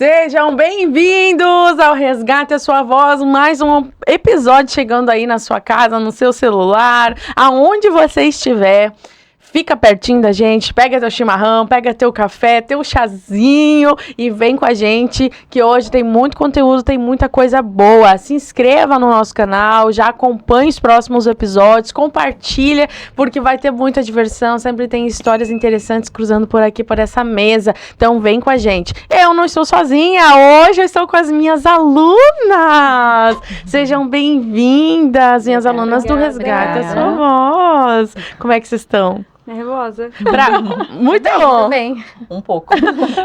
Sejam bem-vindos ao Resgate a Sua Voz, mais um episódio chegando aí na sua casa, no seu celular, aonde você estiver. Fica pertinho da gente, pega teu chimarrão, pega teu café, teu chazinho e vem com a gente, que hoje tem muito conteúdo, tem muita coisa boa. Se inscreva no nosso canal, já acompanhe os próximos episódios, compartilha, porque vai ter muita diversão, sempre tem histórias interessantes cruzando por aqui, por essa mesa. Então vem com a gente. Eu não estou sozinha, hoje eu estou com as minhas alunas. Sejam bem-vindas, minhas alunas do Resgate a Sua Voz. Como é que vocês estão? Nervosa. Muito bom. Bem. Um pouco.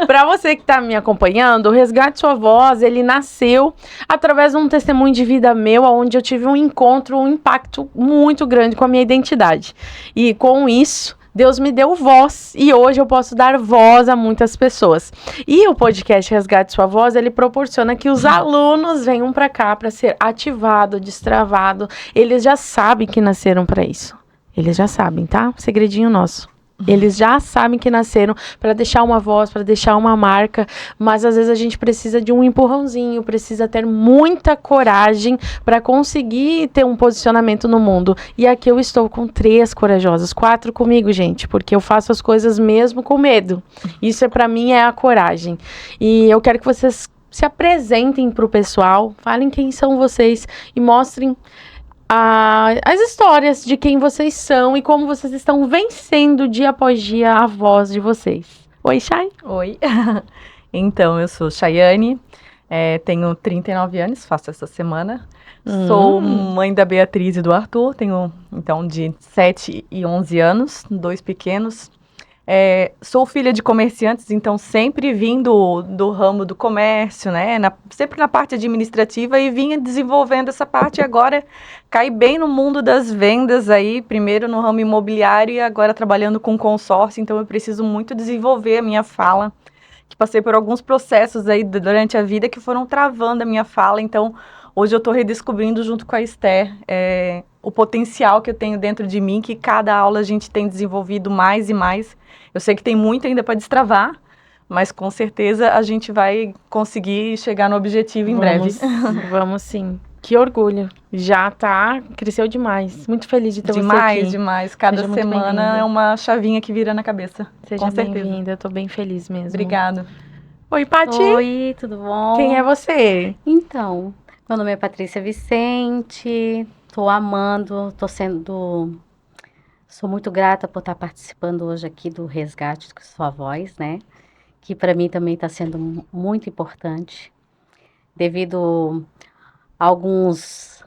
Para você que está me acompanhando, o Resgate Sua Voz, ele nasceu através de um testemunho de vida meu, onde eu tive um encontro, um impacto muito grande com a minha identidade. E com isso, Deus me deu voz e hoje eu posso dar voz a muitas pessoas. E o podcast Resgate Sua Voz, ele proporciona que os alunos venham para cá para ser ativado, destravado. Eles já sabem que nasceram para isso. Eles já sabem, tá? Segredinho nosso. Eles já sabem que nasceram para deixar uma voz, para deixar uma marca, mas às vezes a gente precisa de um empurrãozinho, precisa ter muita coragem para conseguir ter um posicionamento no mundo. E aqui eu estou com 3 corajosas, 4 comigo, gente, porque eu faço as coisas mesmo com medo. Isso para mim é a coragem. E eu quero que vocês se apresentem para o pessoal, falem quem são vocês e mostrem as histórias de quem vocês são e como vocês estão vencendo dia após dia a voz de vocês. Oi, Chay. Oi. Então, eu sou Chayane, tenho 39 anos, faço essa semana. Sou mãe da Beatriz e do Arthur, tenho, então, de 7 e 11 anos, 2 pequenos. Sou filha de comerciantes, então sempre vim do ramo do comércio, né? Sempre na parte administrativa e vinha desenvolvendo essa parte e agora caí bem no mundo das vendas aí, primeiro no ramo imobiliário e agora trabalhando com consórcio, então eu preciso muito desenvolver a minha fala, que passei por alguns processos aí durante a vida que foram travando a minha fala, então hoje eu estou redescobrindo junto com a Esther o potencial que eu tenho dentro de mim, que cada aula a gente tem desenvolvido mais e mais. Eu sei que tem muito ainda para destravar, mas com certeza a gente vai conseguir chegar no objetivo em breve. Vamos sim. Que orgulho. Já cresceu demais. Muito feliz de ter você aqui. Demais. Cada semana é uma chavinha que vira na cabeça. Seja bem-vinda, eu tô bem feliz mesmo. Obrigada. Oi, Pati. Oi, tudo bom? Quem é você? Então, meu nome é Patrícia Vicente, tô amando, sou muito grata por estar participando hoje aqui do Resgate com Sua Voz, né? Que para mim também está sendo muito importante, devido a algumas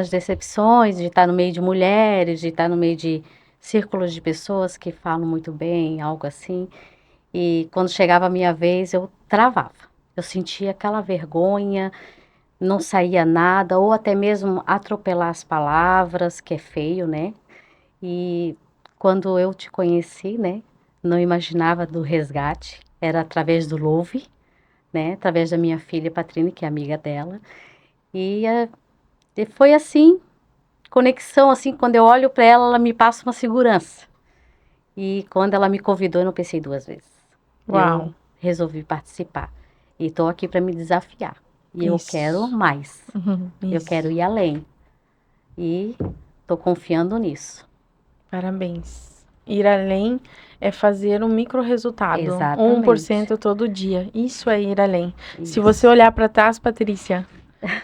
decepções de estar no meio de mulheres, de estar no meio de círculos de pessoas que falam muito bem, algo assim. E quando chegava a minha vez, eu travava. Eu sentia aquela vergonha, não saía nada, ou até mesmo atropelar as palavras, que é feio, né? E quando eu te conheci, né, não imaginava do resgate, era através do Louve, né, através da minha filha Patrine, que é amiga dela, e foi assim, conexão, assim, quando eu olho para ela, ela me passa uma segurança, e quando ela me convidou, eu não pensei 2 vezes. Uau. Eu resolvi participar, e estou aqui para me desafiar, e Isso. eu quero mais, eu quero ir além, e estou confiando nisso. Parabéns. Ir além é fazer um micro resultado. Exatamente. 1% todo dia. Isso é ir além. Isso. Se você olhar para trás, Patrícia,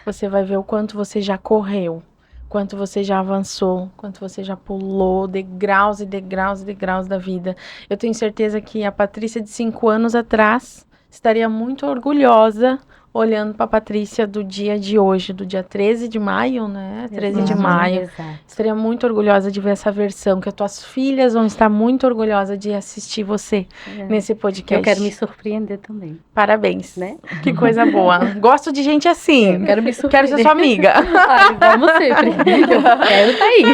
você vai ver o quanto você já correu, quanto você já avançou, quanto você já pulou degraus e degraus e degraus da vida. Eu tenho certeza que a Patrícia de 5 anos atrás estaria muito orgulhosa olhando para a Patrícia do dia de hoje, do dia 13 de maio, né? 13 de maio. Exato. Estaria muito orgulhosa de ver essa versão, que as tuas filhas vão estar muito orgulhosas de assistir você nesse podcast. Eu quero me surpreender também. Parabéns, né? Que coisa boa. Gosto de gente assim. Eu quero me surpreender. Quero ser sua amiga. Vamos sempre. Eu quero estar aí.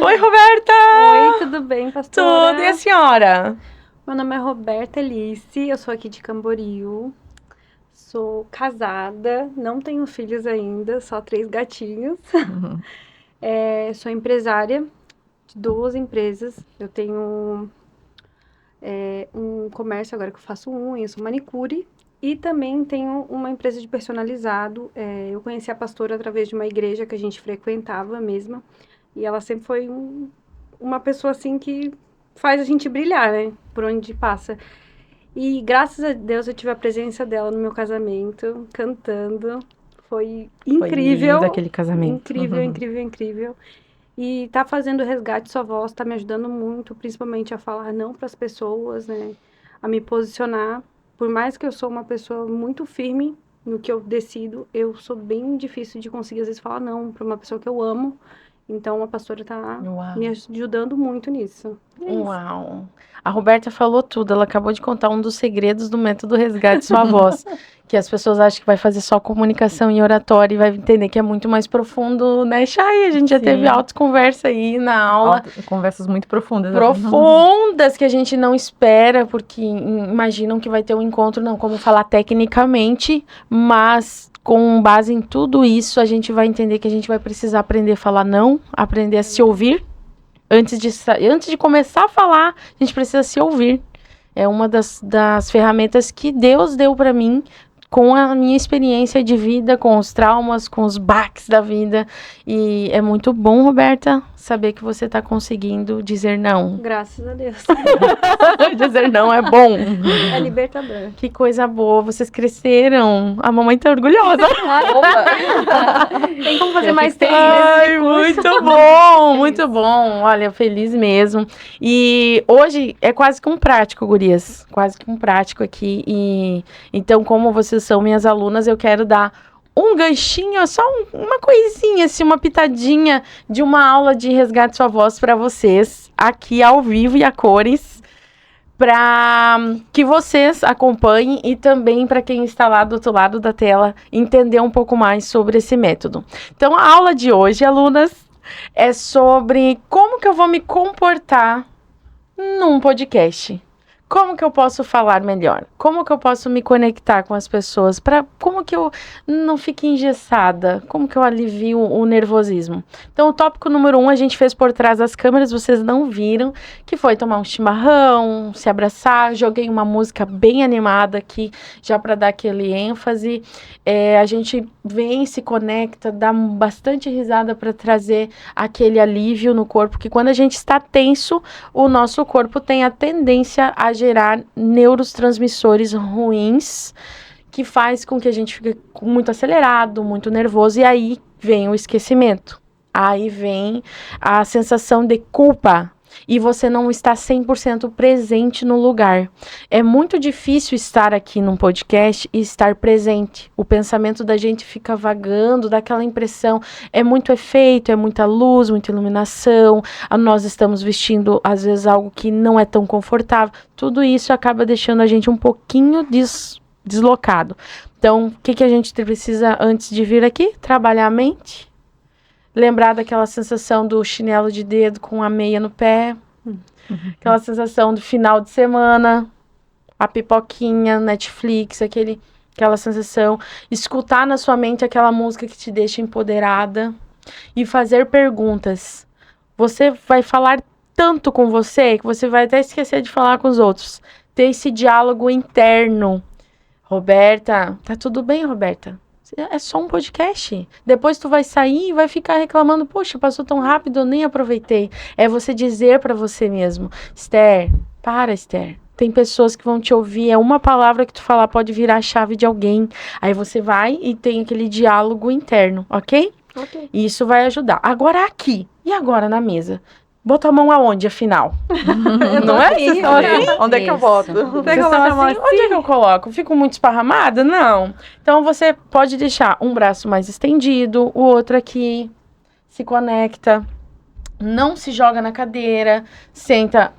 Oi, Roberta! Oi, tudo bem, pastora? Tudo, e a senhora? Meu nome é Roberta Alice, eu sou aqui de Camboriú, sou casada, não tenho filhos ainda, só 3 gatinhos. Sou empresária de 2 empresas, eu tenho um comércio agora que eu faço unhas, sou manicure E também tenho uma empresa de personalizado. Eu conheci a pastora através de uma igreja que a gente frequentava mesmo. E ela sempre foi uma pessoa assim que faz a gente brilhar, né? Por onde passa. E graças a Deus eu tive a presença dela no meu casamento, cantando. Foi incrível. Foi lindo aquele casamento. Incrível, incrível, incrível. E tá fazendo o resgate sua voz, tá me ajudando muito, principalmente a falar não para as pessoas, né? A me posicionar. Por mais que eu sou uma pessoa muito firme no que eu decido, eu sou bem difícil de conseguir, às vezes, falar não para uma pessoa que eu amo. Então, a pastora tá me ajudando muito nisso. Uau! A Roberta falou tudo, ela acabou de contar um dos segredos do método Resgate Sua Voz, que as pessoas acham que vai fazer só comunicação e oratória e vai entender que é muito mais profundo, né, Chay? A gente já teve autoconversa aí na aula. Conversas muito profundas. Profundas, que a gente não espera, porque imaginam que vai ter um encontro, não como falar tecnicamente, mas com base em tudo isso, a gente vai entender que a gente vai precisar aprender a falar não, aprender a se ouvir. Antes de começar a falar, a gente precisa se ouvir. É uma das ferramentas que Deus deu para mim, com a minha experiência de vida, com os traumas, com os baques da vida. E é muito bom, Roberta, saber que você está conseguindo dizer não. Graças a Deus. Dizer não é bom. É libertador. Que coisa boa, vocês cresceram. A mamãe tá orgulhosa. Tem como fazer mais 3 Ai, muito bom, muito bom. Olha, feliz mesmo. E hoje é quase que um prático, gurias. Quase que um prático aqui. E então, como vocês são minhas alunas, eu quero dar um ganchinho, só uma coisinha, assim, uma pitadinha de uma aula de Resgate Sua Voz para vocês, aqui ao vivo e a cores, para que vocês acompanhem e também para quem está lá do outro lado da tela entender um pouco mais sobre esse método. Então, a aula de hoje, alunas, é sobre como que eu vou me comportar num podcast. Como que eu posso falar melhor? Como que eu posso me conectar com as pessoas? Como que eu não fique engessada? Como que eu alivio o nervosismo? Então, o tópico número 1 a gente fez por trás das câmeras, vocês não viram, que foi tomar um chimarrão, se abraçar. Joguei uma música bem animada aqui, já para dar aquele ênfase. A gente vem, se conecta, dá bastante risada para trazer aquele alívio no corpo, que quando a gente está tenso, o nosso corpo tem a tendência a gerar neurotransmissores ruins, que faz com que a gente fique muito acelerado, muito nervoso, e aí vem o esquecimento. Aí vem a sensação de culpa, e você não está 100% presente no lugar. É muito difícil estar aqui num podcast e estar presente. O pensamento da gente fica vagando, dá aquela impressão, é muito efeito, é muita luz, muita iluminação, nós estamos vestindo, às vezes, algo que não é tão confortável. Tudo isso acaba deixando a gente um pouquinho deslocado. Então, o que a gente precisa antes de vir aqui? Trabalhar a mente. Lembrar daquela sensação do chinelo de dedo com a meia no pé. Aquela sensação do final de semana. A pipoquinha, Netflix, aquela sensação. Escutar na sua mente aquela música que te deixa empoderada. E fazer perguntas. Você vai falar tanto com você que você vai até esquecer de falar com os outros. Ter esse diálogo interno. Roberta, tá tudo bem, Roberta? É só um podcast. Depois tu vai sair e vai ficar reclamando, poxa, passou tão rápido, eu nem aproveitei. É você dizer pra você mesmo, Esther, Esther. Tem pessoas que vão te ouvir, é uma palavra que tu falar pode virar a chave de alguém. Aí você vai e tem aquele diálogo interno, ok? Ok. E isso vai ajudar. Agora aqui, e agora na mesa? Bota a mão aonde, afinal? Não é isso? Onde é que eu boto? Onde é que eu coloco? Fico muito esparramada? Não. Então, você pode deixar um braço mais estendido, o outro aqui, se conecta, não se joga na cadeira, senta,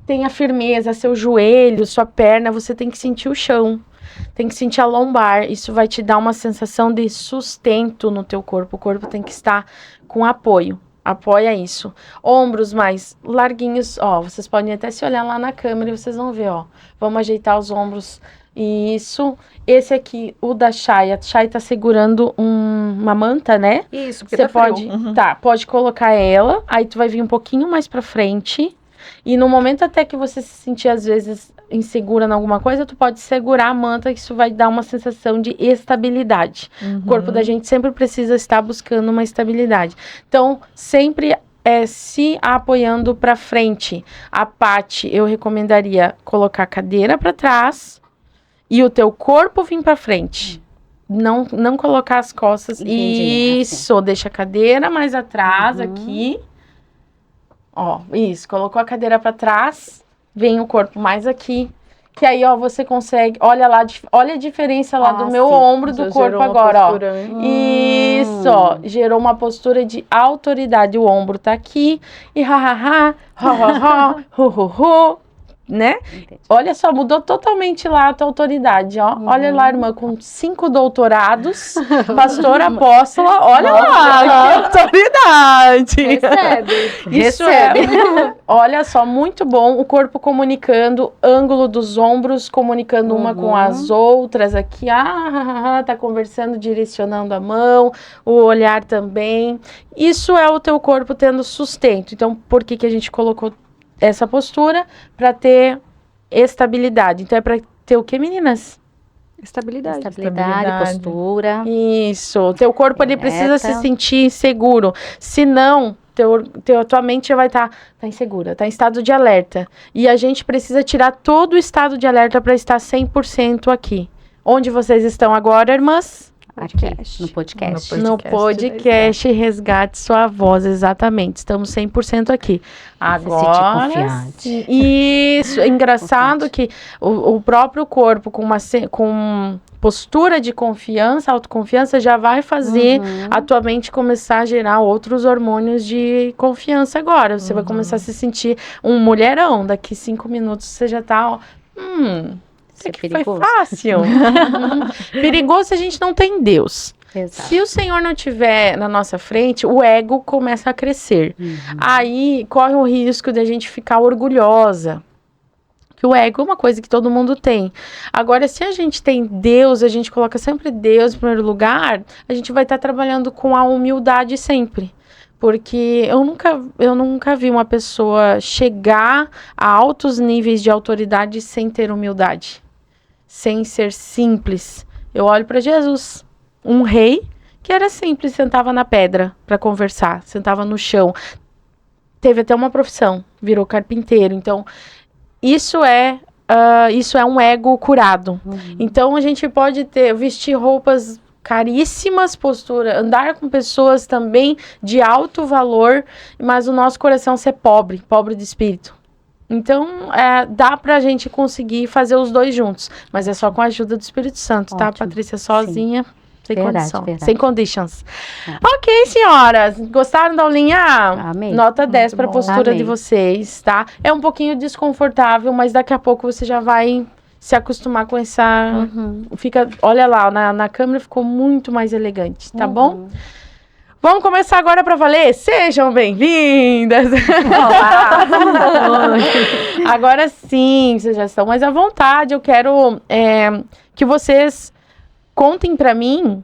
tenha firmeza, seu joelho, sua perna, você tem que sentir o chão. Tem que sentir a lombar, isso vai te dar uma sensação de sustento no teu corpo. O corpo tem que estar com apoio. Apoia isso. Ombros mais larguinhos, ó. Vocês podem até se olhar lá na câmera e vocês vão ver, ó. Vamos ajeitar os ombros. Isso. Esse aqui, o da Chay. A Chay tá segurando uma manta, né? Isso, porque você tá pode, frio. pode colocar ela. Aí tu vai vir um pouquinho mais pra frente. E no momento até que você se sentir, às vezes, insegura em alguma coisa, tu pode segurar a manta, que isso vai dar uma sensação de estabilidade. O corpo da gente sempre precisa estar buscando uma estabilidade. Então, sempre se apoiando para frente. A Paty, eu recomendaria colocar a cadeira para trás e o teu corpo vir para frente. Não colocar as costas. Entendi, Isso, assim. deixa a cadeira mais atrás aqui. Ó, isso, colocou a cadeira para trás, vem o corpo mais aqui. Que aí, ó, você consegue, olha lá, olha a diferença lá do meu sim. ombro do Já corpo gerou uma agora, ó. postura, hein? Isso, ó, gerou uma postura de autoridade. O ombro tá aqui, e ha, hu, né? Entendi. Olha só, mudou totalmente lá a tua autoridade, ó. Olha lá, irmã, com 5 doutorados, pastora apóstola, olha lá, que autoridade. Recebe. Isso olha só, muito bom. O corpo comunicando, ângulo dos ombros, comunicando uma com as outras aqui. Tá conversando, direcionando a mão, o olhar também. Isso é o teu corpo tendo sustento. Então, por que que a gente colocou essa postura? Para ter estabilidade. Então, é para ter o que, meninas? Estabilidade. Estabilidade, postura. Isso. O teu corpo, ele precisa se Reta. sentir seguro. Senão, tua mente já vai estar insegura, tá em estado de alerta. E a gente precisa tirar todo o estado de alerta para estar 100% aqui. Onde vocês estão agora, irmãs? Aqui, Podcast. no podcast. No podcast Resgate Sua Voz, exatamente. Estamos 100% aqui. Agora, confiante. isso. É engraçado que o próprio corpo com postura de confiança, autoconfiança, já vai fazer a tua mente começar a gerar outros hormônios de confiança agora. Você vai começar a se sentir um mulherão. Daqui 5 minutos você já tá, ó, Isso é que foi perigoso. fácil. Perigoso se a gente não tem Deus. Exato. Se o Senhor não estiver na nossa frente, o ego começa a crescer. Aí corre o risco de a gente ficar orgulhosa. Que o ego é uma coisa que todo mundo tem. Agora, se a gente tem Deus, a gente coloca sempre Deus em primeiro lugar, a gente vai estar trabalhando com a humildade sempre. Porque eu nunca vi uma pessoa chegar a altos níveis de autoridade sem ter humildade. Sem ser simples. Eu olho para Jesus, um rei que era simples, sentava na pedra para conversar, sentava no chão. Teve até uma profissão, virou carpinteiro. Então, isso é um ego curado. Então, a gente pode vestir roupas caríssimas, postura, andar com pessoas também de alto valor, mas o nosso coração ser pobre de espírito. Então, dá pra gente conseguir fazer os dois juntos, mas é só com a ajuda do Espírito Santo, tá, Ótimo. Patrícia? Sozinha, sem Verdade, condição, verdade. sem conditions. Ok, senhoras, gostaram da aulinha? Amei. Nota 10 pra bom. postura Amei. de vocês, tá? É um pouquinho desconfortável, mas daqui a pouco você já vai se acostumar com essa... Olha lá, na câmera ficou muito mais elegante, tá bom? Vamos começar agora para valer? Sejam bem-vindas! Olá! Agora sim, vocês já estão mais à vontade. Eu quero que vocês contem para mim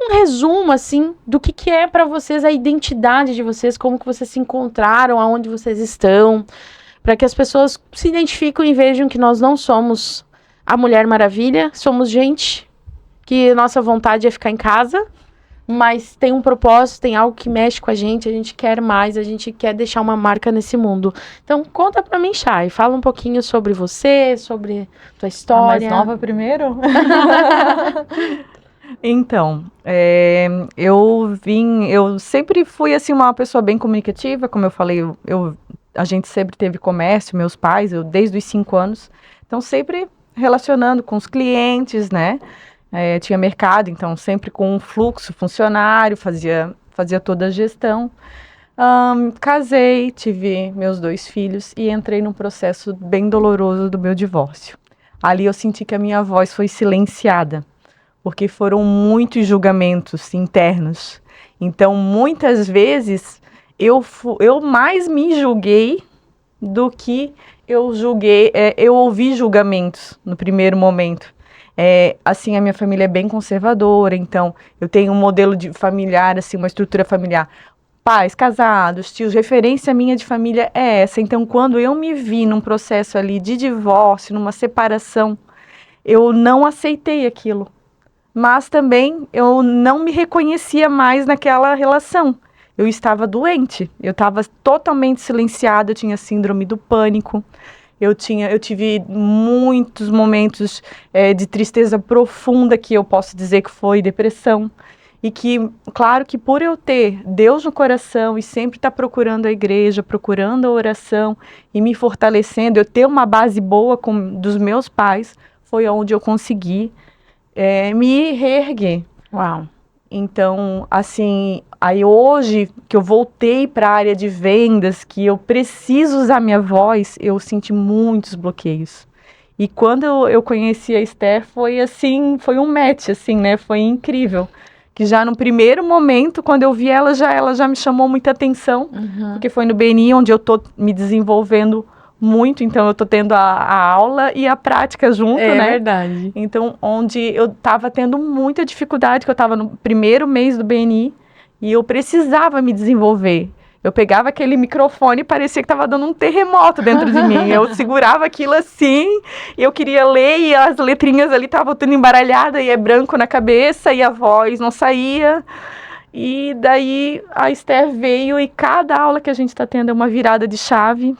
um resumo, assim, do que é para vocês a identidade de vocês, como que vocês se encontraram, aonde vocês estão, para que as pessoas se identifiquem e vejam que nós não somos a Mulher Maravilha, somos gente que nossa vontade é ficar em casa, mas tem um propósito, tem algo que mexe com a gente quer mais, a gente quer deixar uma marca nesse mundo. Então, conta pra mim, Chay, fala um pouquinho sobre você, sobre tua A história. mais nova primeiro? Então, eu sempre fui, assim, uma pessoa bem comunicativa, como eu falei, a gente sempre teve comércio, meus pais, desde os 5 anos, então sempre relacionando com os clientes, né? Tinha mercado, então sempre com um fluxo funcionário, fazia toda a gestão. Casei, tive meus 2 filhos e entrei num processo bem doloroso do meu divórcio. Ali eu senti que a minha voz foi silenciada, porque foram muitos julgamentos internos. Então, muitas vezes, eu mais me julguei do que eu julguei, eu ouvi julgamentos no primeiro momento. Assim, a minha família é bem conservadora, então eu tenho um modelo de familiar, assim, uma estrutura familiar pais casados, tios, referência minha de família é essa. Então, quando eu me vi num processo ali de divórcio, numa separação, eu não aceitei aquilo. Mas também eu não me reconhecia mais naquela relação. Eu estava doente, eu estava totalmente silenciada, eu tinha síndrome do pânico, eu tive muitos momentos de tristeza profunda, que eu posso dizer que foi depressão. E que, claro que por eu ter Deus no coração e sempre estar procurando a igreja, procurando a oração e me fortalecendo, eu ter uma base boa dos meus pais, foi onde eu consegui me reerguer. Uau. Então, assim, aí hoje que eu voltei para a área de vendas, que eu preciso usar minha voz, eu senti muitos bloqueios. E quando eu conheci a Esther, foi assim, foi um match, assim, né? Foi incrível. Que já no primeiro momento, quando eu vi ela já me chamou muita atenção, porque foi no BNI onde eu tô me desenvolvendo muito, então eu tô tendo a aula e a prática junto, né? É verdade. Então, onde eu tava tendo muita dificuldade, que eu tava no primeiro mês do BNI e eu precisava me desenvolver. Eu pegava aquele microfone e parecia que tava dando um terremoto dentro de mim. Eu segurava aquilo assim, e eu queria ler, e as letrinhas ali estavam tudo embaralhadas, e é branco na cabeça, e a voz não saía. E daí a Esther veio, e cada aula que a gente está tendo é uma virada de chave.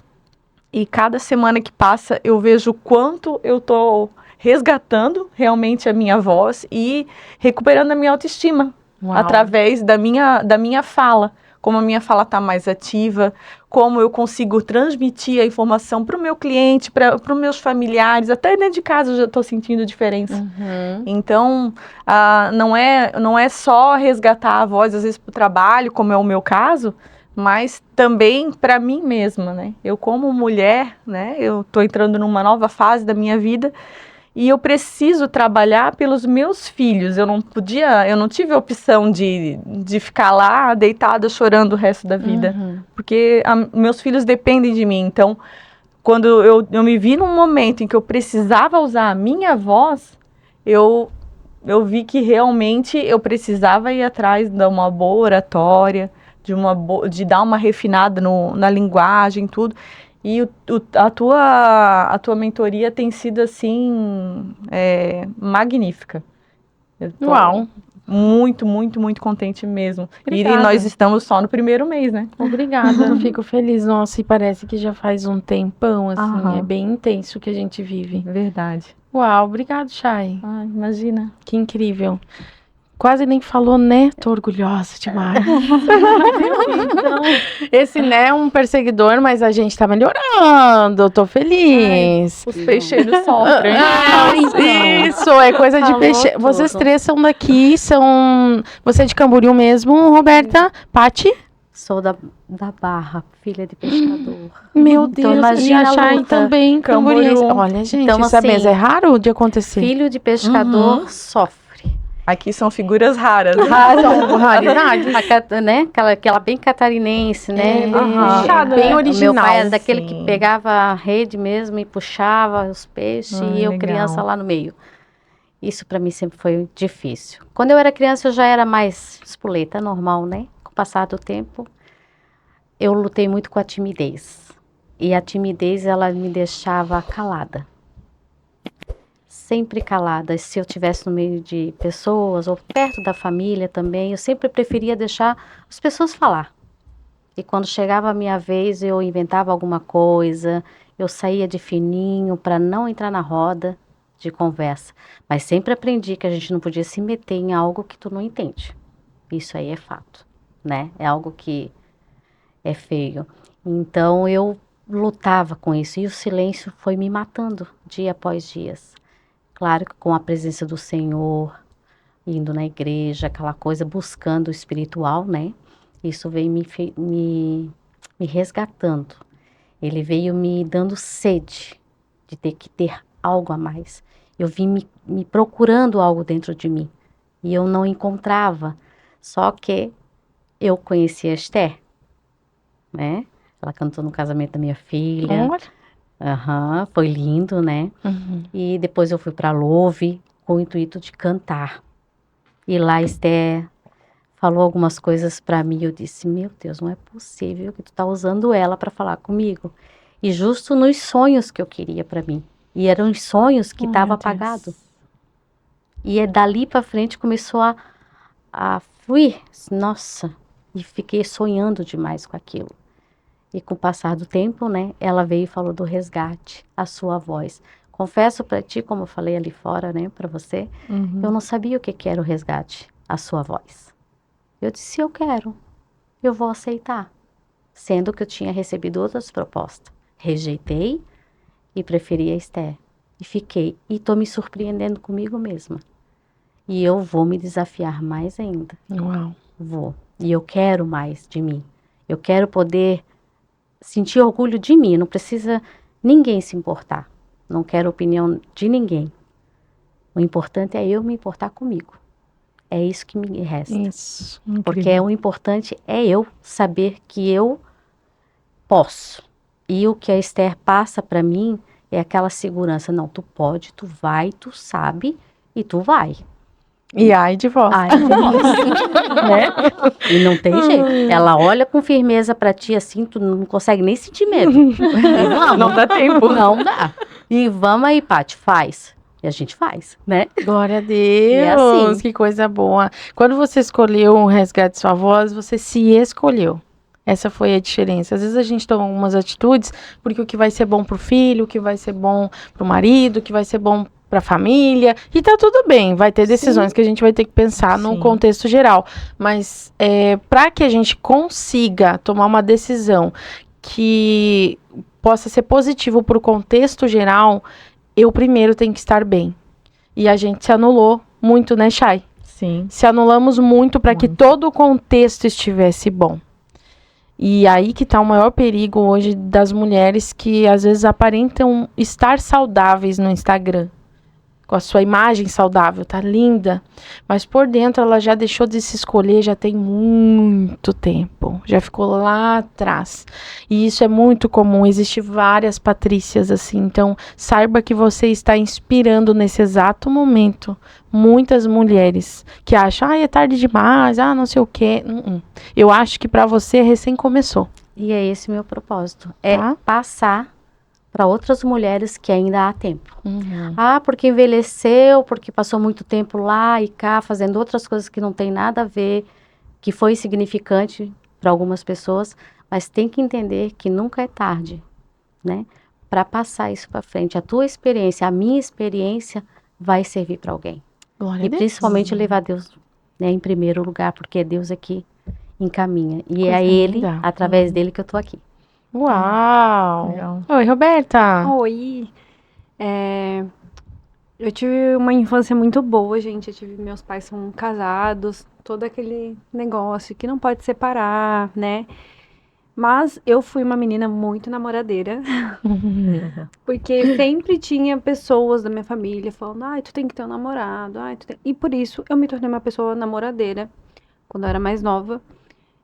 E cada semana que passa, eu vejo o quanto eu tô resgatando realmente a minha voz e recuperando a minha autoestima. Uau. Através da minha fala. Como a minha fala está mais ativa, como eu consigo transmitir a informação para o meu cliente, para os meus familiares, até dentro de casa eu já estou sentindo diferença. Então, não é só resgatar a voz, às vezes, para o trabalho, como é o meu caso, mas também para mim mesma, né? Eu como mulher, né? Eu estou entrando numa nova fase da minha vida, e eu preciso trabalhar pelos meus filhos. Eu não tive a opção de ficar lá deitada chorando o resto da vida. Porque meus filhos dependem de mim. Então, quando eu me vi num momento em que eu precisava usar a minha voz, eu vi que realmente eu precisava ir atrás de uma boa oratória, de dar uma refinada na linguagem, tudo. E a tua mentoria tem sido, assim, magnífica. Eu tô Uau. muito, muito, muito contente mesmo. Obrigada. E nós estamos só no primeiro mês, né? Obrigada, fico feliz. Nossa, e parece que já faz um tempão, assim, Aham. é bem intenso o que a gente vive. Verdade. Uau, obrigado, Chay. Ai, imagina. Que incrível. Quase nem falou, né? Tô orgulhosa demais. Esse, né, é um perseguidor, mas a gente tá melhorando. Tô feliz. Os peixeiros sofrem. Isso, é coisa de Falou peixe. tudo. Vocês três são daqui, você é de Camboriú mesmo, Roberta? Pati? Sou da Barra, filha de pescador. Meu Então, Deus, imagina e a a Chay luta. também, camboriense. Camboriú. Olha, gente, Então, isso assim, mesmo é raro de acontecer. Filho de pescador sofre. Aqui são figuras raras. São raridades. Né? Aquela bem catarinense, né? Puxada, bem né? original. Meu pai era daquele sim. que pegava a rede mesmo e puxava os peixes e eu legal. criança lá no meio. Isso para mim sempre foi difícil. Quando eu era criança eu já era mais espoleta, normal, né? Com o passar do tempo, eu lutei muito com a timidez. E a timidez, ela me deixava calada. Sempre calada. Se eu estivesse no meio de pessoas ou perto da família também, eu sempre preferia deixar as pessoas falar. E quando chegava a minha vez, eu inventava alguma coisa, eu saía de fininho para não entrar na roda de conversa. Mas sempre aprendi que a gente não podia se meter em algo que tu não entende. Isso aí é fato, né? É algo que é feio. Então eu lutava com isso e o silêncio foi me matando dia após dia. Claro que com a presença do Senhor, indo na igreja, aquela coisa, buscando o espiritual, né? Isso veio me resgatando. Ele veio me dando sede de ter que ter algo a mais. Eu vim me procurando algo dentro de mim. E eu não encontrava. Só que eu conheci a Esther, né? Ela cantou no casamento da minha filha. Olha. Foi lindo, né? E depois eu fui para Louve com o intuito de cantar. E lá Esther falou algumas coisas para mim. Eu disse, meu Deus, não é possível que tu tá usando ela para falar comigo. E justo nos sonhos que eu queria para mim. E eram os sonhos que estavam apagados. E dali para frente começou a fluir. Nossa, e fiquei sonhando demais com aquilo. E com o passar do tempo, né, ela veio e falou do resgate, a sua voz. Confesso para ti, como eu falei ali fora, né, para você, eu não sabia o que era o resgate, a sua voz. Eu disse, eu quero, eu vou aceitar. Sendo que eu tinha recebido outras propostas. Rejeitei e preferi a Esther. E fiquei. E tô me surpreendendo comigo mesma. E eu vou me desafiar mais ainda. Uau. Vou. E eu quero mais de mim. Eu quero poder sentir orgulho de mim. Não precisa ninguém se importar. Não quero opinião de ninguém. O importante é eu me importar comigo. É isso que me resta. Isso. Porque o importante é eu saber que eu posso. E o que a Esther passa para mim é aquela segurança. Não, tu pode, tu vai, tu sabe e tu vai. E ai de vós. Ai, de vós. Né? E não tem jeito. Ela olha com firmeza para ti assim, tu não consegue nem sentir medo. E vamos. Não dá tempo. Não dá. E vamos aí, Paty, faz. E a gente faz, né? Glória a Deus, É assim. que coisa boa. Quando você escolheu o resgate de sua voz, você se escolheu. Essa foi a diferença. Às vezes a gente toma algumas atitudes porque o que vai ser bom pro filho, o que vai ser bom pro marido, o que vai ser bom pra família, e tá tudo bem, vai ter decisões que a gente vai ter que pensar no contexto geral. Mas para que a gente consiga tomar uma decisão que possa ser positivo pro contexto geral, eu primeiro tenho que estar bem. E a gente se anulou muito, né, Chay? Sim. Se anulamos muito para que todo o contexto estivesse bom. E aí que tá o maior perigo hoje das mulheres que às vezes aparentam estar saudáveis no Instagram. Com a sua imagem saudável, tá linda. Mas por dentro ela já deixou de se escolher, já tem muito tempo. Já ficou lá atrás. E isso é muito comum, existem várias Patrícias assim. Então, saiba que você está inspirando nesse exato momento muitas mulheres que acham, é tarde demais, não sei o quê. Eu acho que para você recém começou. E é esse meu propósito. É passar para outras mulheres que ainda há tempo. Porque envelheceu, porque passou muito tempo lá e cá, fazendo outras coisas que não tem nada a ver, que foi significante para algumas pessoas, mas tem que entender que nunca é tarde, né? Para passar isso para frente. A tua experiência, a minha experiência vai servir para alguém. Glória a Deus. Principalmente levar Deus, né, em primeiro lugar, porque é Deus aqui encaminha. E Coisa é Ele, linda. através dele, que eu tô aqui. Uau! Legal. Oi, Roberta! Oi! Eu tive uma infância muito boa, gente. Meus pais são casados, todo aquele negócio que não pode separar, né? Mas eu fui uma menina muito namoradeira, porque sempre tinha pessoas da minha família falando, tu tem que ter um namorado, E por isso eu me tornei uma pessoa namoradeira quando eu era mais nova.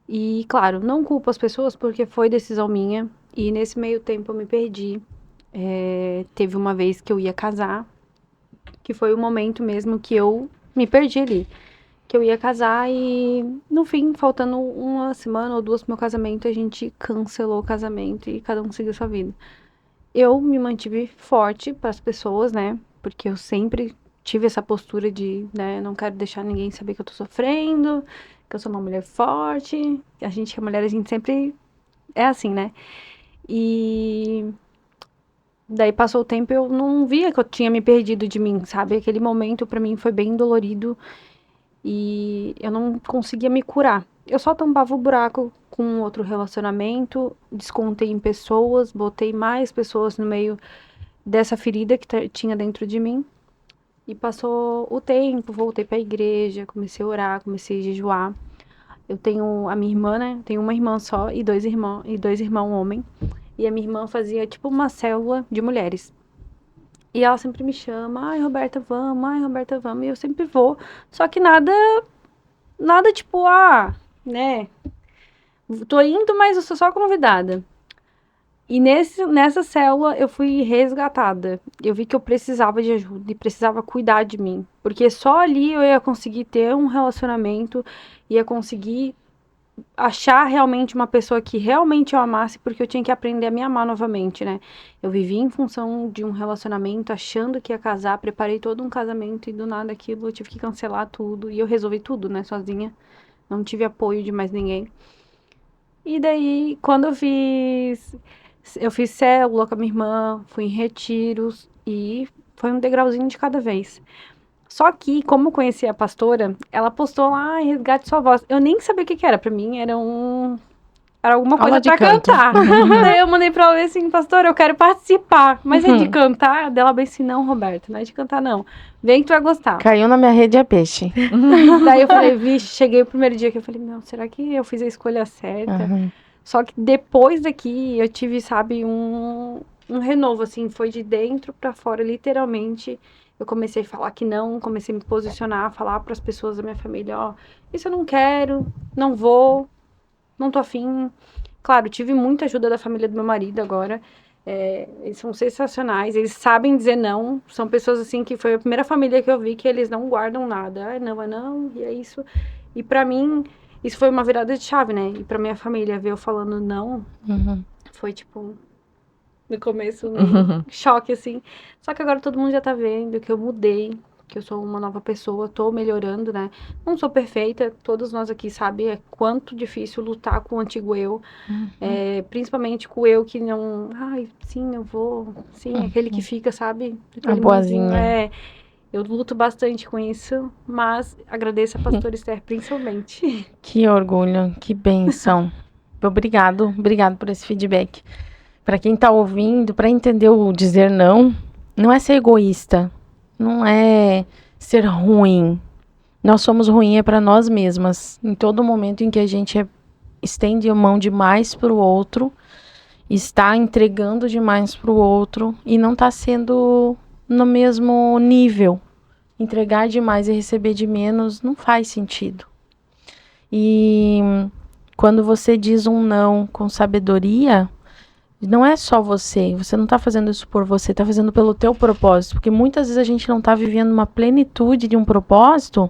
E, claro, não culpo as pessoas porque foi decisão minha. E nesse meio tempo eu me perdi. Teve uma vez que eu ia casar, que foi o momento mesmo que eu me perdi ali. Que eu ia casar e, no fim, faltando uma semana ou duas pro meu casamento, a gente cancelou o casamento e cada um seguiu sua vida. Eu me mantive forte para as pessoas, né? Porque eu sempre tive essa postura de, né, não quero deixar ninguém saber que eu tô sofrendo, que eu sou uma mulher forte. A gente, que é mulher, a gente sempre é assim, né? E daí passou o tempo, eu não via que eu tinha me perdido de mim, sabe? Aquele momento pra mim foi bem dolorido e eu não conseguia me curar. Eu só tampava o buraco com outro relacionamento, descontei em pessoas, botei mais pessoas no meio dessa ferida que tinha dentro de mim. E passou o tempo, voltei pra igreja, comecei a orar, comecei a jejuar. Eu tenho a minha irmã, né? Tenho uma irmã só e dois irmãos homem. E a minha irmã fazia tipo uma célula de mulheres. E ela sempre me chama, ai Roberta, vamos. E eu sempre vou. Só que nada tipo, né? Tô indo, mas eu sou só convidada. E nessa célula eu fui resgatada. Eu vi que eu precisava de ajuda e precisava cuidar de mim. Porque só ali eu ia conseguir ter um relacionamento, ia conseguir achar realmente uma pessoa que realmente eu amasse, porque eu tinha que aprender a me amar novamente, né? Eu vivi em função de um relacionamento, achando que ia casar, preparei todo um casamento e do nada aquilo eu tive que cancelar tudo. E eu resolvi tudo, né, sozinha. Não tive apoio de mais ninguém. E daí, quando eu fiz célula com a minha irmã, fui em retiros e foi um degrauzinho de cada vez. Só que, como eu conhecia a pastora, ela postou lá, resgate sua voz. Eu nem sabia o que era, pra mim era alguma Aula coisa de pra canto. cantar. Daí eu mandei pra ela ver assim, pastora, eu quero participar. Mas é de cantar? Dela bem assim, não, Roberto, não é de cantar não. Vem que tu vai gostar. Caiu na minha rede é peixe. Daí eu falei, vixe, cheguei o primeiro dia que eu falei, não, será que eu fiz a escolha certa? Uhum. Só que depois daqui eu tive, sabe, um renovo, assim, foi de dentro pra fora, literalmente. Eu comecei a falar que não, comecei a me posicionar, falar pras pessoas da minha família, ó, isso eu não quero, não vou, não tô afim. Claro, tive muita ajuda da família do meu marido agora. Eles são sensacionais, eles sabem dizer não. São pessoas assim que foi a primeira família que eu vi que eles não guardam nada. Ah, não, é não, e é isso. E pra mim, isso foi uma virada de chave, né? E pra minha família ver eu falando não, Uhum. foi tipo, no começo, um choque, assim. Só que agora todo mundo já tá vendo que eu mudei, que eu sou uma nova pessoa, tô melhorando, né? Não sou perfeita, todos nós aqui sabem quanto difícil lutar com o antigo eu. Principalmente com o eu que não... Ai, sim, eu vou... Sim, aquele que fica, sabe? Aquele boazinha. mundinho, eu luto bastante com isso, mas agradeço a pastora Esther, principalmente. Que orgulho, que bênção. Obrigado por esse feedback. Para quem tá ouvindo, para entender o dizer não, não é ser egoísta, não é ser ruim. Nós somos ruins para nós mesmas. Em todo momento em que a gente estende a mão demais para o outro, está entregando demais para o outro e não está sendo no mesmo nível. Entregar demais e receber de menos não faz sentido. E quando você diz um não com sabedoria, não é só você não está fazendo isso por você, está fazendo pelo teu propósito, porque muitas vezes a gente não está vivendo uma plenitude de um propósito,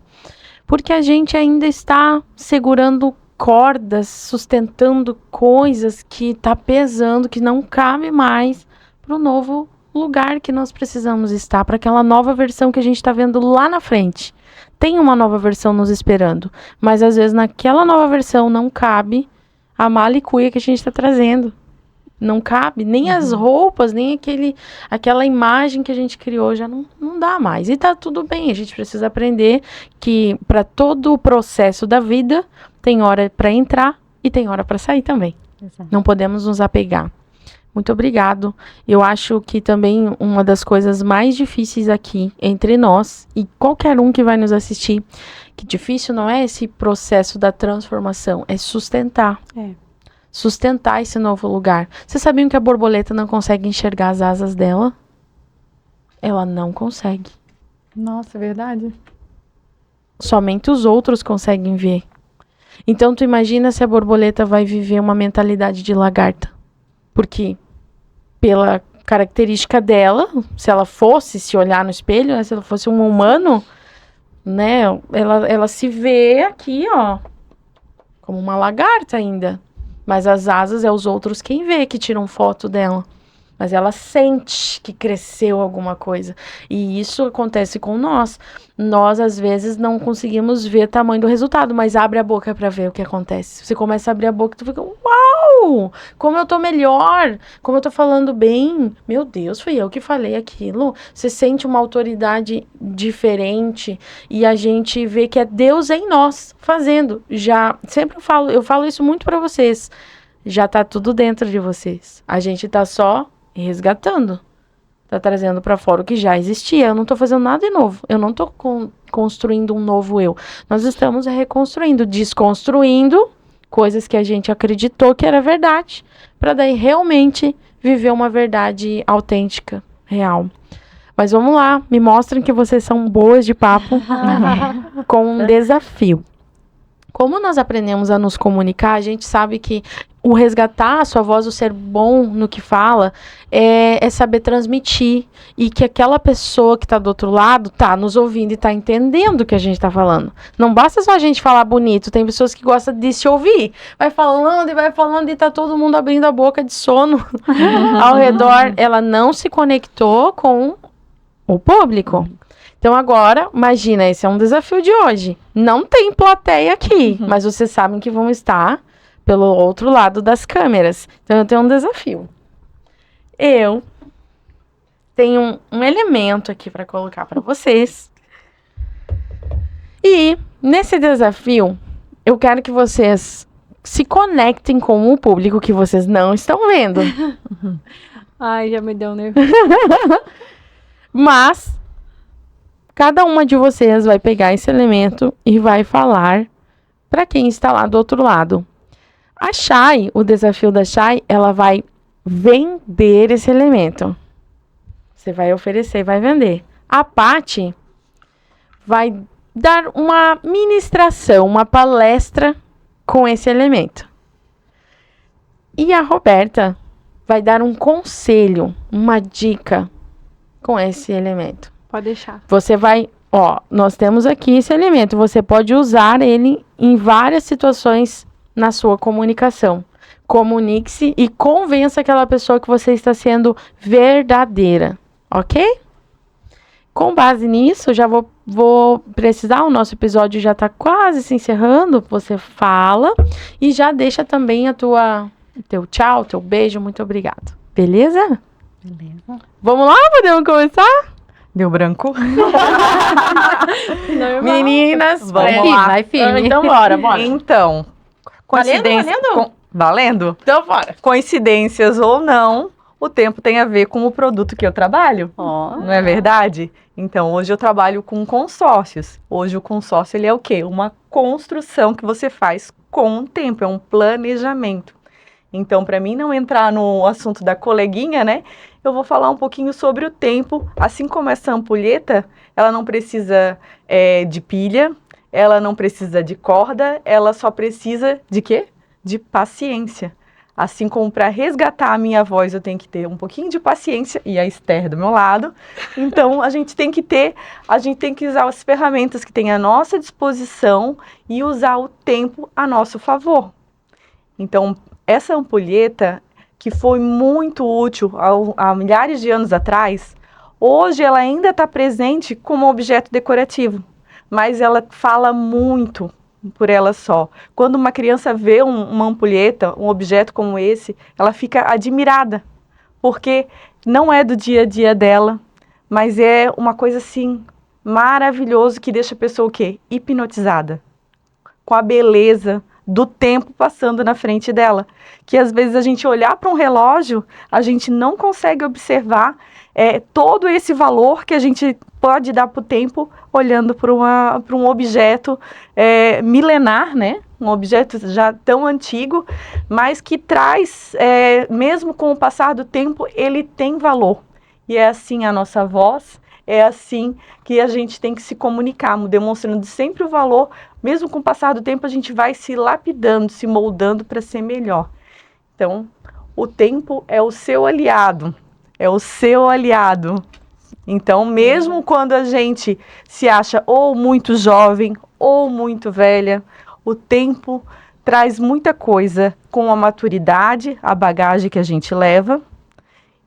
porque a gente ainda está segurando cordas, sustentando coisas que está pesando, que não cabe mais para o novo lugar que nós precisamos estar, para aquela nova versão que a gente está vendo lá na frente. Tem uma nova versão nos esperando, mas às vezes naquela nova versão não cabe a mala e cuia que a gente está trazendo. Não cabe, nem as roupas, nem aquela imagem que a gente criou já não dá mais. E tá tudo bem, a gente precisa aprender que para todo o processo da vida tem hora para entrar e tem hora para sair também. Exato. Não podemos nos apegar. Muito obrigado. Eu acho que também uma das coisas mais difíceis aqui entre nós e qualquer um que vai nos assistir, que difícil não é esse processo da transformação, é sustentar. Sustentar esse novo lugar. Vocês sabiam que a borboleta não consegue enxergar as asas dela? Ela não consegue. Nossa, é verdade. Somente os outros conseguem ver. Então, tu imagina se a borboleta vai viver uma mentalidade de lagarta. Porque, pela característica dela, se ela fosse se olhar no espelho, né, se ela fosse um humano, né, ela se vê aqui, ó, como uma lagarta ainda. Mas as asas é os outros quem vê, que tiram foto dela. Mas ela sente que cresceu alguma coisa. E isso acontece com nós. Nós, às vezes, não conseguimos ver o tamanho do resultado, mas abre a boca para ver o que acontece. Você começa a abrir a boca e tu fica, uau! Como eu tô melhor! Como eu tô falando bem! Meu Deus, fui eu que falei aquilo. Você sente uma autoridade diferente e a gente vê que é Deus em nós fazendo. Já, sempre eu falo isso muito para vocês. Já tá tudo dentro de vocês. A gente tá só resgatando. Tá trazendo para fora o que já existia. Eu não tô fazendo nada de novo. Eu não tô construindo um novo eu. Nós estamos reconstruindo, desconstruindo coisas que a gente acreditou que era verdade, para daí realmente viver uma verdade autêntica, real. Mas vamos lá, me mostrem que vocês são boas de papo com um desafio. Como nós aprendemos a nos comunicar, a gente sabe que o resgatar a sua voz, o ser bom no que fala, é saber transmitir. E que aquela pessoa que está do outro lado está nos ouvindo e está entendendo o que a gente está falando. Não basta só a gente falar bonito, tem pessoas que gostam de se ouvir. Vai falando e tá todo mundo abrindo a boca de sono ao redor. Ela não se conectou com o público. Então agora, imagina, esse é um desafio de hoje. Não tem plateia aqui, mas vocês sabem que vão estar pelo outro lado das câmeras. Então eu tenho um desafio. Eu tenho um elemento aqui para colocar para vocês. E nesse desafio, eu quero que vocês se conectem com o público que vocês não estão vendo. Ai, já me deu nervoso. Mas cada uma de vocês vai pegar esse elemento e vai falar para quem está lá do outro lado. A Chay, o desafio da Chay, ela vai vender esse elemento. Você vai oferecer, vai vender. A Paty vai dar uma ministração, uma palestra com esse elemento. E a Roberta vai dar um conselho, uma dica com esse elemento. Pode deixar. Você vai, nós temos aqui esse elemento, você pode usar ele em várias situações na sua comunicação. Comunique-se e convença aquela pessoa que você está sendo verdadeira, ok? Com base nisso, já vou precisar, o nosso episódio já está quase se encerrando, você fala e já deixa também teu tchau, teu beijo, muito obrigado. Beleza? Beleza. Vamos lá, podemos começar? Deu branco? Meninas, Vamos lá. Vai firme. Então bora. Então, valendo? Então bora. Coincidências ou não, o tempo tem a ver com o produto que eu trabalho. Ó. Não é verdade? Então, hoje eu trabalho com consórcios. Hoje o consórcio, ele é o quê? Uma construção que você faz com o tempo, é um planejamento. Então, para mim não entrar no assunto da coleguinha, né? Eu vou falar um pouquinho sobre o tempo. Assim como essa ampulheta, ela não precisa de pilha, ela não precisa de corda, ela só precisa de quê? De paciência. Assim como para resgatar a minha voz, eu tenho que ter um pouquinho de paciência e a Esther do meu lado. Então, a gente tem que usar as ferramentas que tem à nossa disposição e usar o tempo a nosso favor. Então, essa ampulheta, que foi muito útil há milhares de anos atrás, hoje ela ainda está presente como objeto decorativo, mas ela fala muito por ela só. Quando uma criança vê uma ampulheta, um objeto como esse, ela fica admirada, porque não é do dia a dia dela, mas é uma coisa assim, maravilhosa, que deixa a pessoa o quê? Hipnotizada, com a beleza do tempo passando na frente dela, que às vezes a gente olhar para um relógio, a gente não consegue observar todo esse valor que a gente pode dar para o tempo olhando para um objeto milenar, né? Um objeto já tão antigo, mas que traz, mesmo com o passar do tempo, ele tem valor. E é assim a nossa voz, é assim que a gente tem que se comunicar, demonstrando sempre o valor. Mesmo com o passar do tempo, a gente vai se lapidando, se moldando para ser melhor. Então, o tempo é o seu aliado, é o seu aliado. Então, mesmo quando a gente se acha ou muito jovem ou muito velha, o tempo traz muita coisa com a maturidade, a bagagem que a gente leva.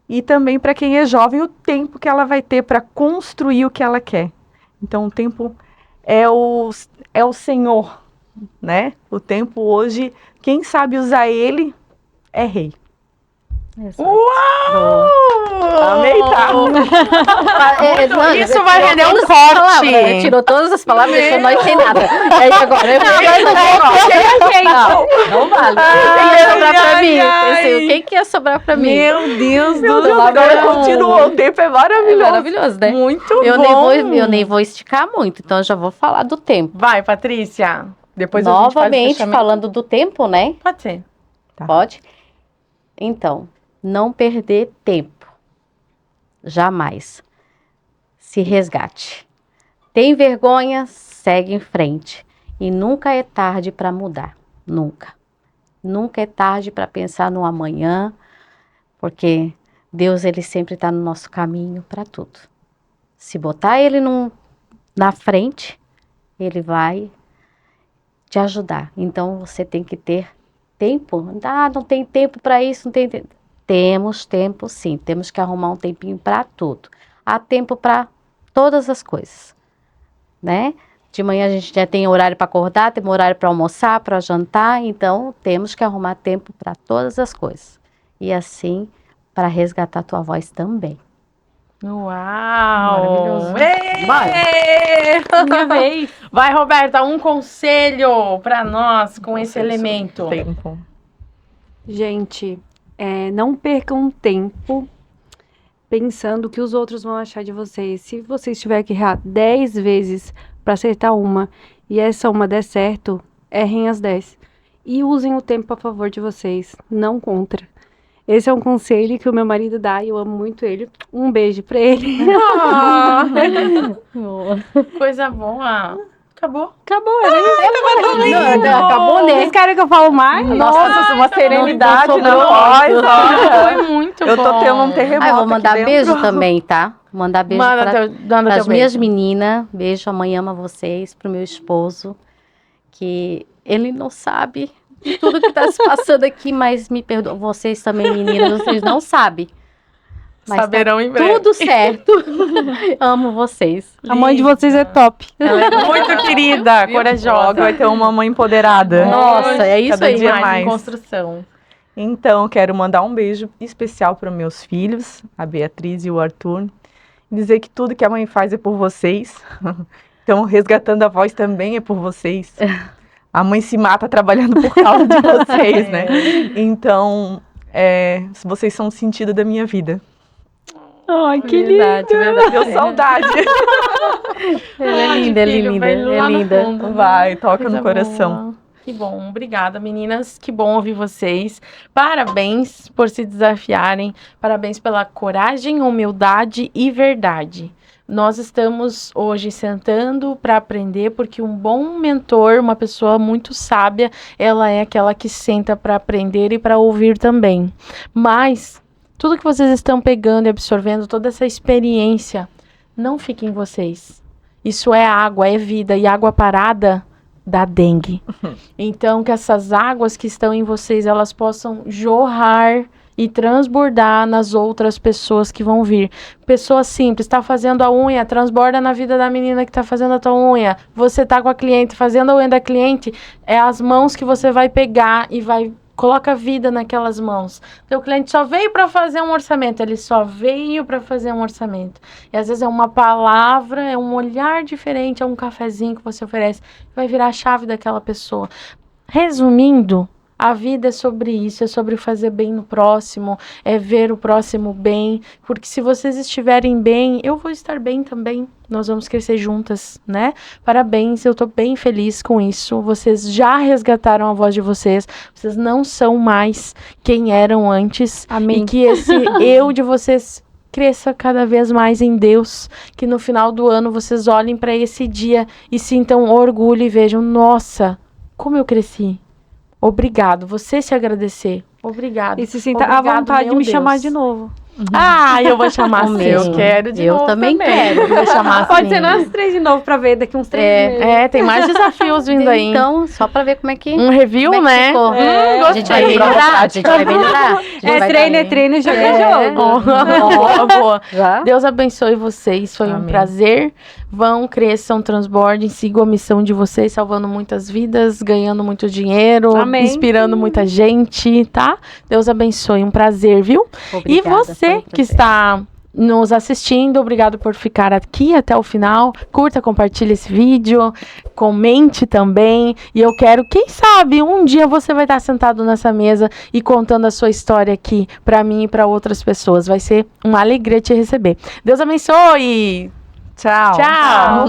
E também para quem é jovem, o tempo que ela vai ter para construir o que ela quer. Então, o tempo é o Senhor, né? O tempo hoje, quem sabe usar ele é rei. Exato. Uau! Amei, tá? Isso vai render um Palavras, corte. tirou todas as palavras, deixou nós sem nada. Aí agora eu não vale. Quem ia sobrar pra mim? Pensei, quem que ia sobrar pra mim? Meu Deus Meu do Deus, agora continua. O tempo é É maravilhoso. maravilhoso, né? Muito Eu bom. nem vou esticar muito, então eu já vou falar do tempo. Vai, Patrícia. Depois a gente faz o Novamente, fechamento. falando do tempo, né? Pode ser. Tá. Pode? Então, não perder tempo. Jamais. Se resgate. Tem vergonha? Segue em frente. E nunca é tarde para mudar, nunca. Nunca é tarde para pensar no amanhã, porque Deus, ele sempre está no nosso caminho para tudo. Se botar ele na frente, ele vai te ajudar. Então, você tem que ter tempo. Ah, não tem tempo para isso, não tem tempo. Temos tempo, sim. Temos que arrumar um tempinho para tudo. Há tempo para todas as coisas, né? De manhã a gente já tem horário para acordar, tem horário para almoçar, para jantar. Então, temos que arrumar tempo para todas as coisas. E assim, para resgatar tua voz também. Uau! Maravilhoso. Minha vez. Vai, Roberta, um conselho para nós com esse elemento. Tempo. Gente, não percam tempo pensando o que os outros vão achar de vocês. Se vocês tiverem que errar 10 vezes para acertar uma e essa uma der certo, errem as 10. E usem o tempo a favor de vocês, não contra. Esse é um conselho que o meu marido dá e eu amo muito ele. Um beijo pra ele. Coisa boa. Acabou. Acabou, Acabou, né? Vocês querem que eu fale mais? Nossa, uma serenidade não na sobrou voz, muito. ó. Foi muito Eu bom. tô tendo um terremoto. Eu vou mandar aqui beijo dentro. também, tá? Mandar beijo Manda para teu as minhas beijo. meninas. Beijo, a mãe ama vocês. Pro meu esposo, que ele não sabe de tudo que tá se passando aqui, mas me perdoa. Vocês também, meninas, vocês não sabem. Mas Saberão em breve. tudo certo. Amo vocês. A mãe de vocês é top. Ela é muito querida, Logo corajosa. vai ter uma mãe empoderada. Nossa, é isso Cada aí. dia mais em mais. construção. Então, quero mandar um beijo especial para meus filhos, a Beatriz e o Arthur. Dizer que tudo que a mãe faz é por vocês. Então, resgatando a voz também é por vocês. A mãe se mata trabalhando por causa de vocês, né? Então, vocês são o sentido da minha vida. Ai, que lindo. Verdade. Deu saudade. Ela é linda, é Filho, linda, vai lá é no linda. fundo. Vai, toca Coisa no coração. boa. Que bom, obrigada, meninas. Que bom ouvir vocês. Parabéns por se desafiarem. Parabéns pela coragem, humildade e verdade. Nós estamos hoje sentando para aprender, porque um bom mentor, uma pessoa muito sábia, ela é aquela que senta para aprender e para ouvir também. Mas tudo que vocês estão pegando e absorvendo, toda essa experiência, não fique em vocês. Isso é água, é vida, e água parada dá dengue. Então, que essas águas que estão em vocês, elas possam jorrar e transbordar nas outras pessoas que vão vir. Pessoa simples, está fazendo a unha, transborda na vida da menina que está fazendo a tua unha. Você está com a cliente, fazendo a unha da cliente, é as mãos que você vai pegar e vai coloca vida naquelas mãos. Teu cliente só veio para fazer um orçamento, ele só veio para fazer um orçamento. E às vezes é uma palavra, é um olhar diferente, é um cafezinho que você oferece, que vai virar a chave daquela pessoa. Resumindo, a vida é sobre isso, é sobre fazer bem no próximo, é ver o próximo bem, porque se vocês estiverem bem, eu vou estar bem também, nós vamos crescer juntas, né? Parabéns, eu tô bem feliz com isso, vocês já resgataram a voz de vocês, vocês não são mais quem eram antes, Amém. e que esse eu de vocês cresça cada vez mais em Deus, que no final do ano vocês olhem para esse dia e sintam orgulho e vejam, nossa, como eu cresci. Obrigado, você se agradecer. Obrigado. E se sinta à Obrigado, vontade de meu me Deus. chamar de novo. Ah, eu vou chamar Amém. sim. Eu quero de Eu novo também quero. Vou chamar Pode sim. ser nós 3 de novo pra ver daqui uns 3 meses. Tem mais desafios vindo aí. Então, só para ver como é que, Um review, como é que né? ficou. A gente vai gostei. melhorar, a gente vai melhorar. É treino, jogo é jogo. Boa, boa. Já? Deus abençoe vocês, foi um Amém. prazer. Vão, cresçam, transbordem, sigam a missão de vocês, salvando muitas vidas, ganhando muito dinheiro, Amém. inspirando muita gente, tá? Deus abençoe, um prazer, viu? Obrigada, E foi um você que prazer. está nos assistindo, obrigado por ficar aqui até o final. Curta, compartilhe esse vídeo, comente também. E eu quero, quem sabe, um dia você vai estar sentado nessa mesa e contando a sua história aqui para mim e para outras pessoas. Vai ser uma alegria te receber. Deus abençoe! Tchau. Tchau!